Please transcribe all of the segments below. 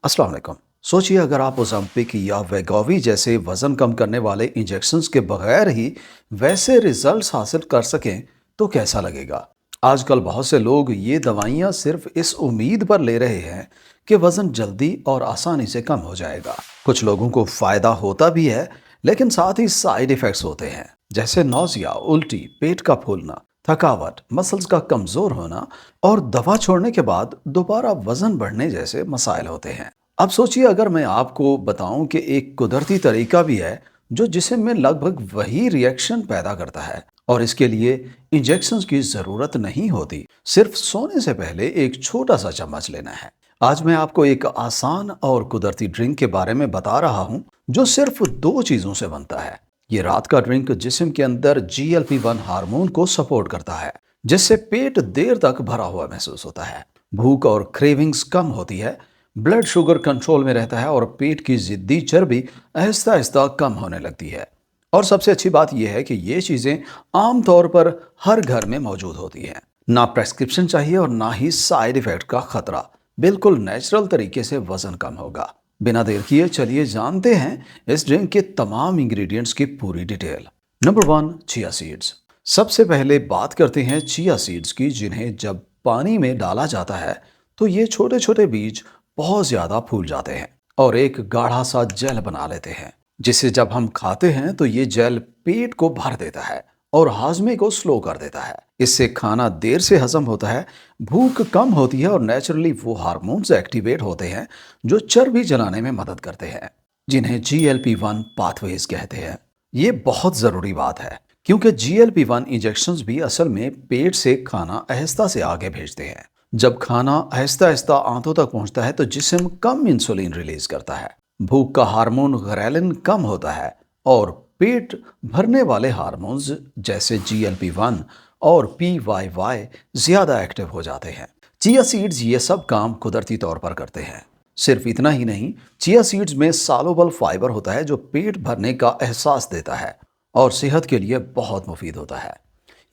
अस्सलाम वालेकुम। सोचिए अगर आप ओज़ेम्पिक या वेगोवी जैसे वज़न कम करने वाले इंजेक्शंस के बगैर ही वैसे रिजल्ट्स हासिल कर सकें तो कैसा लगेगा। आजकल बहुत से लोग ये दवाइयाँ सिर्फ इस उम्मीद पर ले रहे हैं कि वज़न जल्दी और आसानी से कम हो जाएगा। कुछ लोगों को फ़ायदा होता भी है, लेकिन साथ ही साइड इफ़ेक्ट्स होते हैं, जैसे नौसिया, उल्टी, पेट का फूलना, थकावट, मसल्स का कमज़ोर होना और दवा छोड़ने के बाद दोबारा वज़न बढ़ने जैसे मसाइल होते हैं। अब सोचिए अगर मैं आपको बताऊं कि एक कुदरती तरीका भी है जो जिस्म में लगभग वही रिएक्शन पैदा करता है और इसके लिए इंजेक्शंस की जरूरत नहीं होती, सिर्फ सोने से पहले एक छोटा सा चम्मच लेना है। आज मैं आपको एक आसान और कुदरती ड्रिंक के बारे में बता रहा हूं जो सिर्फ दो चीजों से बनता है। ये रात का ड्रिंक जिस्म के अंदर GLP-1 हार्मोन को सपोर्ट करता है, जिससे पेट देर तक भरा हुआ महसूस होता है, भूख और क्रेविंग्स कम होती है, ब्लड शुगर कंट्रोल में रहता है और पेट की जिद्दी चर्बी आहिस्ता आहिस्ता कम होने लगती है। और सबसे अच्छी बात यह है कि ये चीज़ें आमतौर पर हर घर में मौजूद होती हैं। ना प्रेस्क्रिप्शन चाहिए और ना ही साइड इफेक्ट का खतरा। बिल्कुल नेचुरल तरीके से वजन कम होगा। बिना देर किए चलिए जानते हैं इस ड्रिंक के तमाम इंग्रेडिएंट्स की पूरी डिटेल। Number 1, chia seeds. सबसे पहले बात करते हैं चिया सीड्स की, जिन्हें जब पानी में डाला जाता है तो ये छोटे छोटे बीज बहुत ज्यादा फूल जाते हैं और एक गाढ़ा सा जेल बना लेते हैं, जिसे जब हम खाते हैं तो ये जेल पेट को भर देता है और हाजमे को स्लो कर देता है। इससे खाना देर से हजम होता है, भूख कम होती है और नेचुरली वो हार्मोन्स एक्टिवेट होते हैं जो चर्बी जलाने में मदद करते हैं, जिन्हें GLP-1 पाथवेज कहते हैं। ये बहुत जरूरी बात है क्योंकि GLP-1 इंजेक्शंस भी असल में पेट से खाना आहिस्ता से आगे भेजते हैं। जब खाना आहिस्ता आहिस्ता आंतों तक पहुंचता है तो जिस्म कम इंसुलिन रिलीज करता है, भूख का हार्मोन ग्रेलिन कम होता है और पेट भरने वाले हार्मोन्स जैसे GLP-1 और PYY ज्यादा एक्टिव हो जाते हैं। चिया सीड्स ये सब काम कुदरती तौर पर करते हैं। सिर्फ इतना ही नहीं, चिया सीड्स में सालोबल फाइबर होता है जो पेट भरने का एहसास देता है और सेहत के लिए बहुत मुफीद होता है।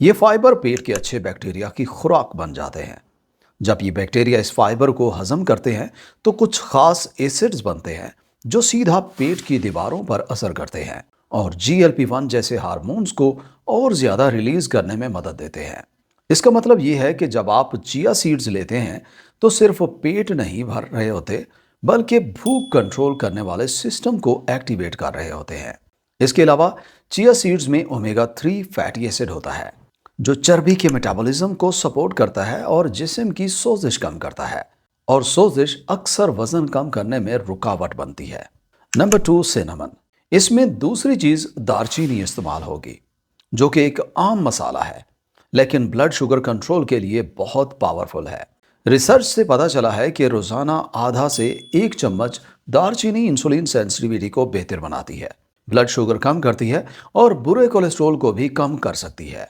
ये फाइबर पेट के अच्छे बैक्टीरिया की खुराक बन जाते हैं। जब ये बैक्टीरिया इस फाइबर को हजम करते हैं तो कुछ खास एसिड्स बनते हैं जो सीधा पेट की दीवारों पर असर करते हैं और GLP-1 जैसे हार्मोन्स को और ज्यादा रिलीज करने में मदद देते हैं। इसका मतलब ये है कि जब आप चिया सीड्स लेते हैं तो सिर्फ पेट नहीं भर रहे होते, बल्कि भूख कंट्रोल करने वाले सिस्टम को एक्टिवेट कर रहे होते हैं। इसके अलावा चिया सीड्स में ओमेगा 3 फैटी एसिड होता है जो चर्बी के मेटाबॉलिज्म को सपोर्ट करता है और जिस्म की सोजिश कम करता है, और सोजिश अक्सर वजन कम करने में रुकावट बनती है। Number 2, cinnamon. इसमें दूसरी चीज दालचीनी इस्तेमाल होगी, जो कि एक आम मसाला है लेकिन ब्लड शुगर कंट्रोल के लिए बहुत पावरफुल है। रिसर्च से पता चला है कि रोजाना आधा से 1 चम्मच दालचीनी इंसुलिन सेंसिटिविटी को बेहतर बनाती है, ब्लड शुगर कम करती है और बुरे कोलेस्ट्रॉल को भी कम कर सकती है।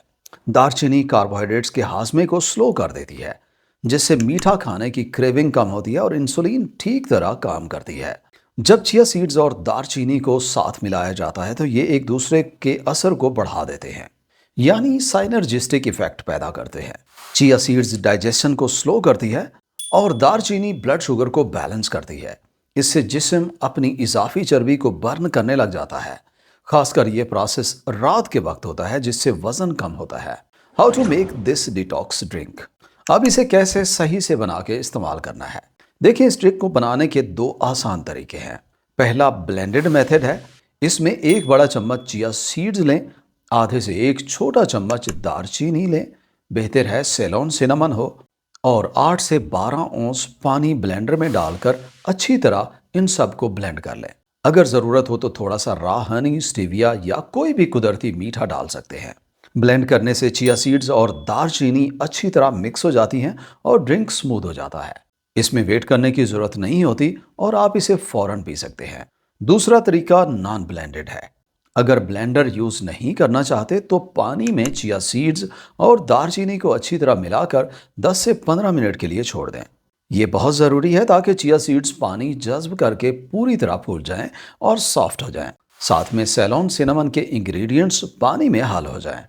दालचीनी कार्बोहाइड्रेट्स के हाजमे को स्लो कर देती है, जिससे मीठा खाने की क्रेविंग कम होती है और इंसुलिन ठीक तरह काम करती है। जब चिया सीड्स और दालचीनी को साथ मिलाया जाता है तो ये एक दूसरे के असर को बढ़ा देते हैं, यानी साइनर्जिस्टिक इफेक्ट पैदा करते हैं। चिया सीड्स डाइजेशन को स्लो करती है और दालचीनी ब्लड शुगर को बैलेंस करती है। इससे जिस्म अपनी इजाफी चर्बी को बर्न करने लग जाता है। खासकर ये प्रोसेस रात के वक्त होता है, जिससे वजन कम होता है। How to make this detox drink. अब इसे कैसे सही से बना के इस्तेमाल करना है। देखिए, इस ड्रिंक को बनाने के दो आसान तरीके हैं। पहला ब्लेंडेड मेथड है। इसमें 1 बड़ा चम्मच चिया सीड्स लें, आधे से 1 छोटा चम्मच दालचीनी लें, बेहतर है सेलोन सिनेमन हो, और 8 से 12 औंस पानी ब्लेंडर में डालकर अच्छी तरह इन सब को ब्लेंड कर लें। अगर ज़रूरत हो तो थोड़ा सा रा हनी, स्टीविया या कोई भी कुदरती मीठा डाल सकते हैं। ब्लेंड करने से चिया सीड्स और दालचीनी अच्छी तरह मिक्स हो जाती हैं और ड्रिंक स्मूथ हो जाता है। इसमें वेट करने की ज़रूरत नहीं होती और आप इसे फ़ौरन पी सकते हैं। दूसरा तरीका नॉन ब्लेंडेड है। अगर ब्लेंडर यूज़ नहीं करना चाहते तो पानी में चिया सीड्स और दालचीनी को अच्छी तरह मिलाकर 10 से 15 मिनट के लिए छोड़ दें। ये बहुत ज़रूरी है ताकि चिया सीड्स पानी जज्ब करके पूरी तरह फूल जाएं और सॉफ्ट हो जाएं। साथ में सेलोन सिनेमन के इंग्रेडिएंट्स पानी में हल हो जाएं।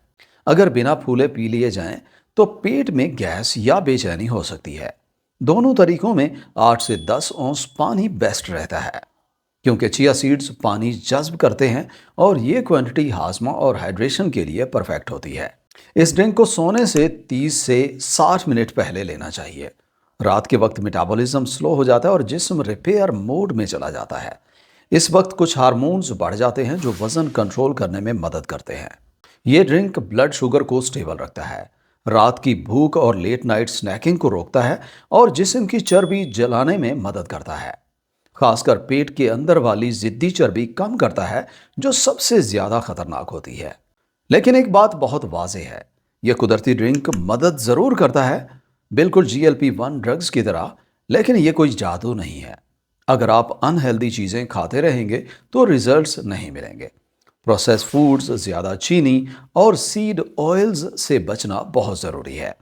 अगर बिना फूले पी लिए जाएं तो पेट में गैस या बेचैनी हो सकती है। दोनों तरीकों में 8 से 10 औंस पानी बेस्ट रहता है, क्योंकि चिया सीड्स पानी जज्ब करते हैं और ये क्वांटिटी हाजमा और हाइड्रेशन के लिए परफेक्ट होती है। इस ड्रिंक को सोने से 30 से 60 मिनट पहले लेना चाहिए। रात के वक्त मेटाबॉलिज्म स्लो हो जाता है और जिस्म रिपेयर मोड में चला जाता है। इस वक्त कुछ हार्मोन्स बढ़ जाते हैं जो वजन कंट्रोल करने में मदद करते हैं। ये ड्रिंक ब्लड शुगर को स्टेबल रखता है, रात की भूख और लेट नाइट स्नैकिंग को रोकता है और जिस्म की चर्बी जलाने में मदद करता है। खासकर पेट के अंदर वाली जिद्दी चर्बी कम करता है, जो सबसे ज्यादा खतरनाक होती है। लेकिन एक बात बहुत वाज़ेह है, यह कुदरती ड्रिंक मदद जरूर करता है, बिल्कुल GLP-1 ड्रग्स की तरह, लेकिन यह कोई जादू नहीं है। अगर आप अनहेल्दी चीजें खाते रहेंगे तो रिजल्ट्स नहीं मिलेंगे। प्रोसेस फूड्स, ज्यादा चीनी और सीड ऑयल्स से बचना बहुत जरूरी है।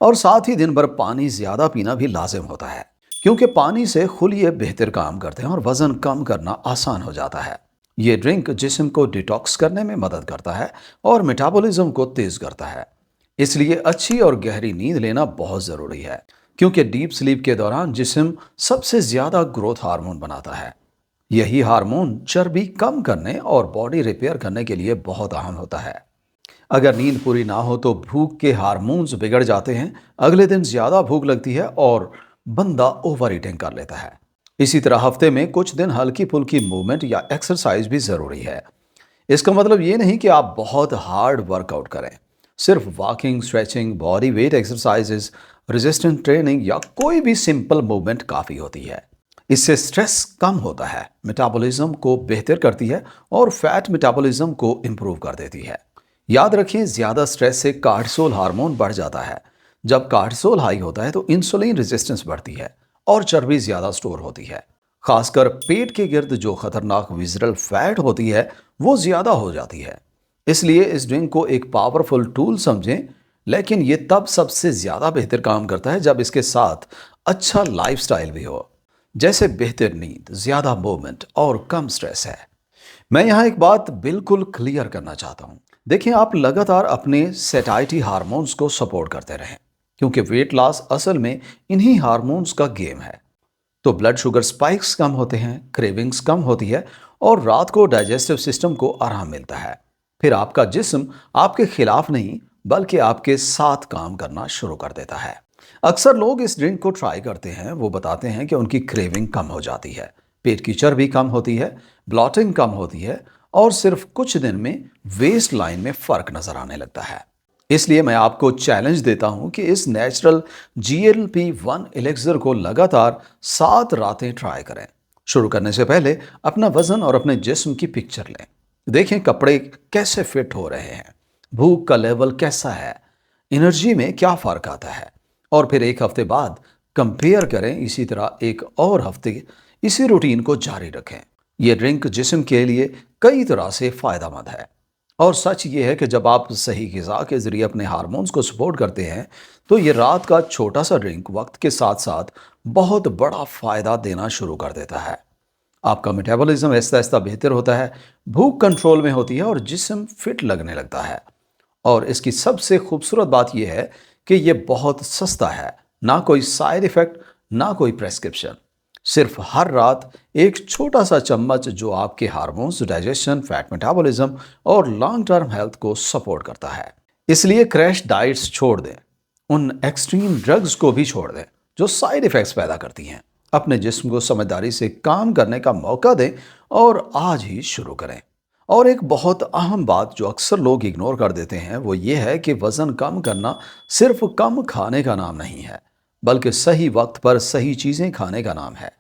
और साथ ही दिन भर पानी ज्यादा पीना भी लाजिम होता है, क्योंकि पानी से खुलिए बेहतर काम करते हैं और वजन कम करना आसान हो जाता है। ये ड्रिंक जिस्म को डिटॉक्स करने में मदद करता है और मेटाबॉलिज्म को तेज करता है। इसलिए अच्छी और गहरी नींद लेना बहुत जरूरी है, क्योंकि डीप स्लीप के दौरान जिस्म सबसे ज्यादा ग्रोथ हार्मोन बनाता है। यही हार्मोन चर्बी कम करने और बॉडी रिपेयर करने के लिए बहुत अहम होता है। अगर नींद पूरी ना हो तो भूख के हार्मोन्स बिगड़ जाते हैं, अगले दिन ज्यादा भूख लगती है और बंदा ओवर ईटिंग कर लेता है। इसी तरह हफ्ते में कुछ दिन हल्की फुल्की मूवमेंट या एक्सरसाइज भी जरूरी है। इसका मतलब ये नहीं कि आप बहुत हार्ड वर्कआउट करें। सिर्फ walking, stretching, body weight exercises, resistant training या कोई भी सिंपल मूवमेंट काफ़ी होती है। इससे स्ट्रेस कम होता है, मेटाबॉलिज्म को बेहतर करती है और फैट मेटाबॉलिज्म को इम्प्रूव कर देती है। याद रखिए, ज़्यादा स्ट्रेस से कार्टिसोल हार्मोन बढ़ जाता है। जब कार्टिसोल हाई होता है तो इंसुलिन रेजिस्टेंस बढ़ती है और चर्बी ज़्यादा स्टोर होती है। खासकर पेट के गिर्द जो खतरनाक विजरल फैट होती है वो ज़्यादा हो जाती है। इसलिए इस ड्रिंक को एक पावरफुल टूल समझें, लेकिन ये तब सबसे ज़्यादा बेहतर काम करता है जब इसके साथ अच्छा लाइफस्टाइल भी हो, जैसे बेहतर नींद, ज़्यादा मूवमेंट और कम स्ट्रेस है। मैं यहाँ एक बात बिल्कुल क्लियर करना चाहता हूँ। देखिए, आप लगातार अपने सेटाइटी हार्मोन्स को सपोर्ट करते रहें, क्योंकि वेट लॉस असल में इन्हीं हार्मोन्स का गेम है। तो ब्लड शुगर स्पाइक्स कम होते हैं, क्रेविंग्स कम होती है और रात को डाइजेस्टिव सिस्टम को आराम मिलता है। फिर आपका जिस्म आपके खिलाफ नहीं बल्कि आपके साथ काम करना शुरू कर देता है। अक्सर लोग इस ड्रिंक को ट्राई करते हैं, वो बताते हैं कि उनकी क्रेविंग कम हो जाती है, पेट की चर्बी कम होती है, ब्लॉटिंग कम होती है और सिर्फ कुछ दिन में वेस्ट लाइन में फर्क नजर आने लगता है। इसलिए मैं आपको चैलेंज देता हूं कि इस नेचुरल GLP-1 एलेक्सर को लगातार 7 रातें ट्राई करें। शुरू करने से पहले अपना वजन और अपने जिस्म की पिक्चर लें। देखें कपड़े कैसे फिट हो रहे हैं, भूख का लेवल कैसा है, एनर्जी में क्या फर्क आता है, और फिर एक हफ्ते बाद कंपेयर करें। इसी तरह एक और हफ्ते इसी रूटीन को जारी रखें। यह ड्रिंक जिस्म के लिए कई तरह से फायदेमंद है। और सच ये है कि जब आप सही ग़िज़ा के ज़रिए अपने हार्मोन्स को सपोर्ट करते हैं तो ये रात का छोटा सा ड्रिंक वक्त के साथ साथ बहुत बड़ा फ़ायदा देना शुरू कर देता है। आपका मेटाबॉलिज्म आहिस्ता आहिस्ता बेहतर होता है, भूख कंट्रोल में होती है और जिस्म फिट लगने लगता है। और इसकी सबसे खूबसूरत बात यह है कि यह बहुत सस्ता है, ना कोई साइड इफ़ेक्ट, ना कोई प्रेस्क्रिप्शन। सिर्फ हर रात एक छोटा सा चम्मच, जो आपके हार्मोन्स, डाइजेशन, फैट मेटाबॉलिज्म और लॉन्ग टर्म हेल्थ को सपोर्ट करता है। इसलिए क्रैश डाइट्स छोड़ दें, उन एक्सट्रीम ड्रग्स को भी छोड़ दें जो साइड इफ़ेक्ट्स पैदा करती हैं। अपने जिस्म को समझदारी से काम करने का मौका दें और आज ही शुरू करें। और एक बहुत अहम बात जो अक्सर लोग इग्नोर कर देते हैं वो ये है कि वज़न कम करना सिर्फ कम खाने का नाम नहीं है, बल्कि सही वक्त पर सही चीज़ें खाने का नाम है।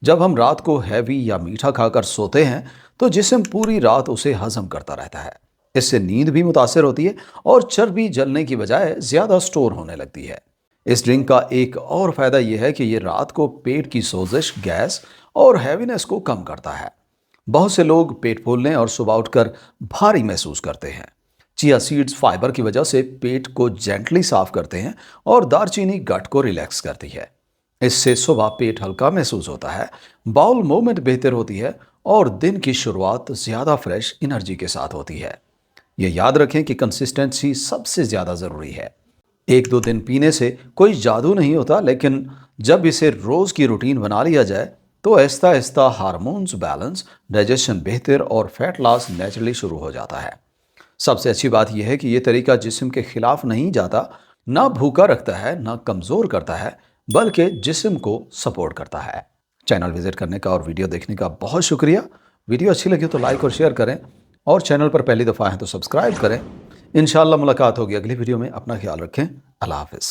जब हम रात को हैवी या मीठा खाकर सोते हैं तो जिस्म पूरी रात उसे हजम करता रहता है। इससे नींद भी मुतासर होती है और चर्बी जलने की बजाय ज़्यादा स्टोर होने लगती है। इस ड्रिंक का एक और फ़ायदा यह है कि ये रात को पेट की सोजिश, गैस और हैवीनेस को कम करता है। बहुत से लोग पेट फूलने और सुबह उठकर भारी महसूस करते हैं। चिया सीड्स फाइबर की वजह से पेट को जेंटली साफ करते हैं और दालचीनी गट को रिलैक्स करती है। इससे सुबह पेट हल्का महसूस होता है, बाउल मूवमेंट बेहतर होती है और दिन की शुरुआत ज़्यादा फ्रेश एनर्जी के साथ होती है। ये याद रखें कि कंसिस्टेंसी सबसे ज़्यादा ज़रूरी है। 1-2 दिन पीने से कोई जादू नहीं होता, लेकिन जब इसे रोज़ की रूटीन बना लिया जाए तो Aahista Aahista hormones balance, digestion बेहतर और फैट लॉस नेचुरली शुरू हो जाता है। सबसे अच्छी बात यह है कि ये तरीका जिस्म के खिलाफ नहीं जाता, ना भूखा रखता है, ना कमज़ोर करता है, बल्कि जिस्म को सपोर्ट करता है। चैनल विजिट करने का और वीडियो देखने का बहुत शुक्रिया। वीडियो अच्छी लगी तो लाइक और शेयर करें और चैनल पर पहली दफ़ा हैं तो सब्सक्राइब करें। इंशाल्लाह मुलाकात होगी अगली वीडियो में। अपना ख्याल रखें। अल्लाह हाफ़िज़।